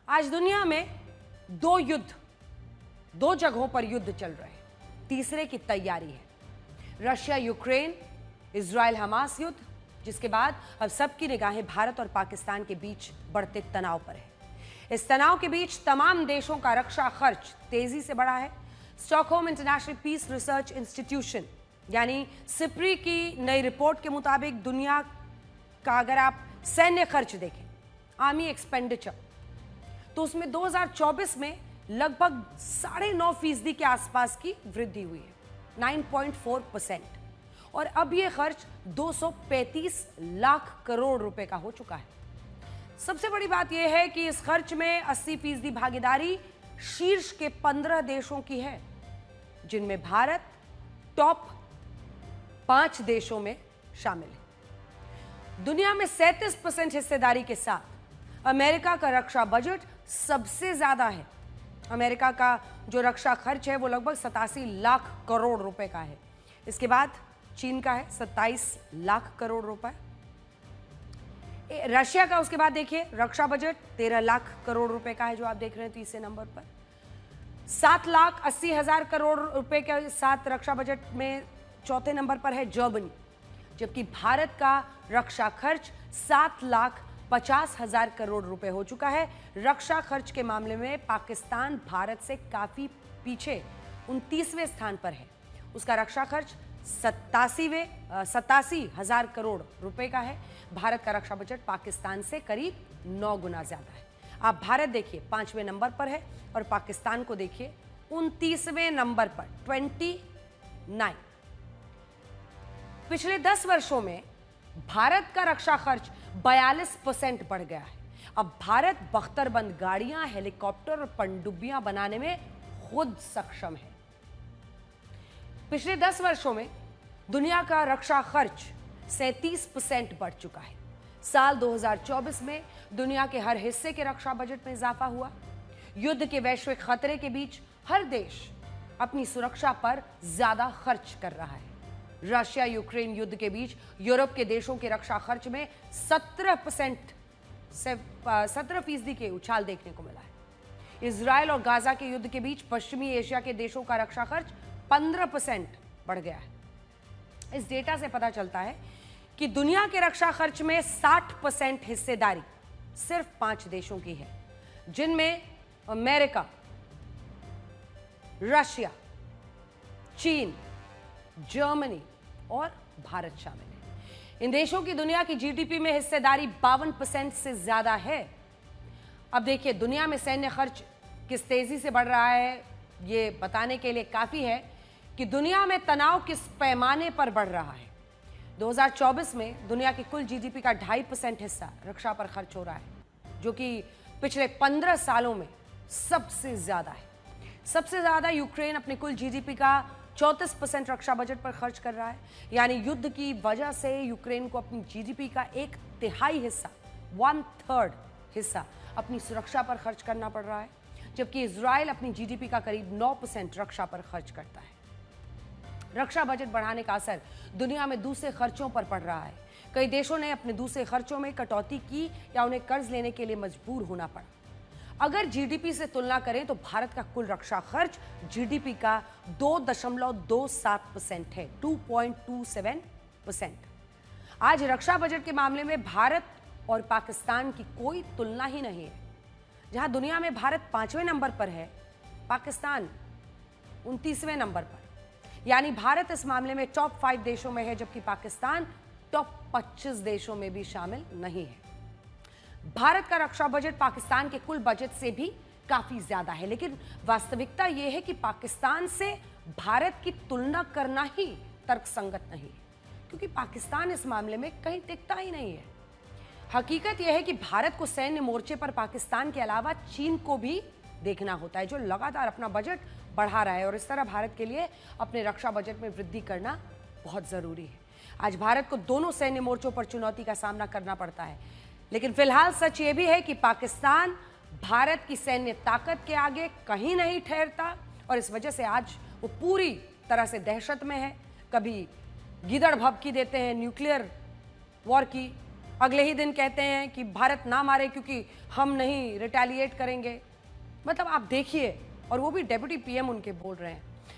आज दुनिया में दो जगहों पर युद्ध चल रहे हैं, तीसरे की तैयारी है। रशिया यूक्रेन, इजराइल हमास युद्ध, जिसके बाद अब सबकी निगाहें भारत और पाकिस्तान के बीच बढ़ते तनाव पर है। इस तनाव के बीच तमाम देशों का रक्षा खर्च तेजी से बढ़ा है। Stockholm International Peace Research Institution यानी सिप्री की नई रिपोर्ट के मुताबिक दुनिया का अगर आप सैन्य खर्च देखें, आर्मी एक्सपेंडिचर, तो उसमें 2024 में लगभग 9.5% के आसपास की वृद्धि हुई है, 9.4%। और अब यह खर्च 235 लाख करोड़ रुपए का हो चुका है। सबसे बड़ी बात यह है कि इस खर्च में 80% भागीदारी शीर्ष के 15 देशों की है, जिनमें भारत टॉप 5 देशों में शामिल है। दुनिया में 37% हिस्सेदारी के साथ अमेरिका का रक्षा बजट सबसे ज्यादा है। अमेरिका का जो रक्षा खर्च है वो लगभग 87 लाख करोड़ रुपए का है। इसके बाद चीन का है 27 लाख करोड़ रुपए। रशिया का उसके बाद देखिए रक्षा बजट 13 लाख करोड़ रुपए का है, जो आप देख रहे हैं तीसरे नंबर पर। 7,80,000 करोड़ रुपए के साथ रक्षा बजट में चौथे नंबर पर है जर्मनी, जबकि भारत का रक्षा खर्च 7,50,000 करोड़ रुपए हो चुका है। रक्षा खर्च के मामले में पाकिस्तान भारत से काफी पीछे 29वें स्थान पर है। उसका रक्षा खर्च 87,000 करोड़ रुपए का है। भारत का रक्षा बजट पाकिस्तान से करीब 9 गुना ज्यादा है। आप भारत देखिए 5वें नंबर पर है और पाकिस्तान को देखिए 29वें नंबर पर 29। पिछले 10 वर्षों में भारत का रक्षा खर्च 42% बढ़ गया है। अब भारत बख्तरबंद गाड़ियां, हेलीकॉप्टर और पनडुब्बियां बनाने में खुद सक्षम है। पिछले 10 वर्षों में दुनिया का रक्षा खर्च 37% बढ़ चुका है। साल 2024 में दुनिया के हर हिस्से के रक्षा बजट में इजाफा हुआ। युद्ध के वैश्विक खतरे के बीच हर देश अपनी सुरक्षा पर ज्यादा खर्च कर रहा है। रशिया यूक्रेन युद्ध के बीच यूरोप के देशों के रक्षा खर्च में 17% के उछाल देखने को मिला है। इजराइल और गाजा के युद्ध के बीच पश्चिमी एशिया के देशों का रक्षा खर्च 15% बढ़ गया है। इस डेटा से पता चलता है कि दुनिया के रक्षा खर्च में 60% हिस्सेदारी सिर्फ 5 देशों की है, जिनमें अमेरिका, रशिया, चीन, जर्मनी और भारत शामिल है। इन देशों की दुनिया की जीडीपी में हिस्सेदारी 52% से ज्यादा है। अब देखिए दुनिया में सैन्य खर्च किस तेजी से बढ़ रहा है, ये बताने के लिए काफी है कि दुनिया में तनाव किस पैमाने पर बढ़ रहा है। 2024 में दुनिया की कुल जीडीपी का 2.5% हिस्सा रक्षा पर खर्च हो रहा है, जो कि पिछले 15 सालों में सबसे ज्यादा है। सबसे ज्यादा यूक्रेन अपने कुल जीडीपी का 34% रक्षा बजट पर खर्च कर रहा है। यानी युद्ध की वजह से यूक्रेन को अपनी जीडीपी का 1/3 हिस्सा, 1/3 हिस्सा अपनी सुरक्षा पर खर्च करना पड़ रहा है, जबकि इजराइल अपनी जीडीपी का करीब 9% रक्षा पर खर्च करता है। रक्षा बजट बढ़ाने का असर दुनिया में दूसरे खर्चों पर पड़ रहा है। कई देशों ने अपने दूसरे खर्चों में कटौती की या उन्हें कर्ज लेने के लिए मजबूर होना पड़ा। अगर जीडीपी से तुलना करें तो भारत का कुल रक्षा खर्च जीडीपी का 2.27% है, 2.27%। आज रक्षा बजट के मामले में भारत और पाकिस्तान की कोई तुलना ही नहीं है। जहां दुनिया में भारत 5वें नंबर पर है, पाकिस्तान 29वें नंबर पर। यानी भारत इस मामले में टॉप 5 देशों में है, जबकि पाकिस्तान टॉप 25 देशों में भी शामिल नहीं है। भारत का रक्षा बजट पाकिस्तान के कुल बजट से भी काफी ज्यादा है, लेकिन वास्तविकता यह है कि पाकिस्तान से भारत की तुलना करना ही तर्कसंगत नहीं है, क्योंकि पाकिस्तान इस मामले में कहीं टिकता ही नहीं है। हकीकत यह है कि भारत को सैन्य मोर्चे पर पाकिस्तान के अलावा चीन को भी देखना होता है, जो लगातार अपना बजट बढ़ा रहा है, और इस तरह भारत के लिए अपने रक्षा बजट में वृद्धि करना बहुत जरूरी है। आज भारत को दोनों सैन्य मोर्चों पर चुनौती का सामना करना पड़ता है, लेकिन फिलहाल सच ये भी है कि पाकिस्तान भारत की सैन्य ताकत के आगे कहीं नहीं ठहरता, और इस वजह से आज वो पूरी तरह से दहशत में है। कभी गीदड़ भभकी देते हैं न्यूक्लियर वॉर की, अगले ही दिन कहते हैं कि भारत ना मारे क्योंकि हम नहीं रिटेलिएट करेंगे। मतलब आप देखिए, और वो भी डेप्यूटी पीएम उनके बोल रहे हैं।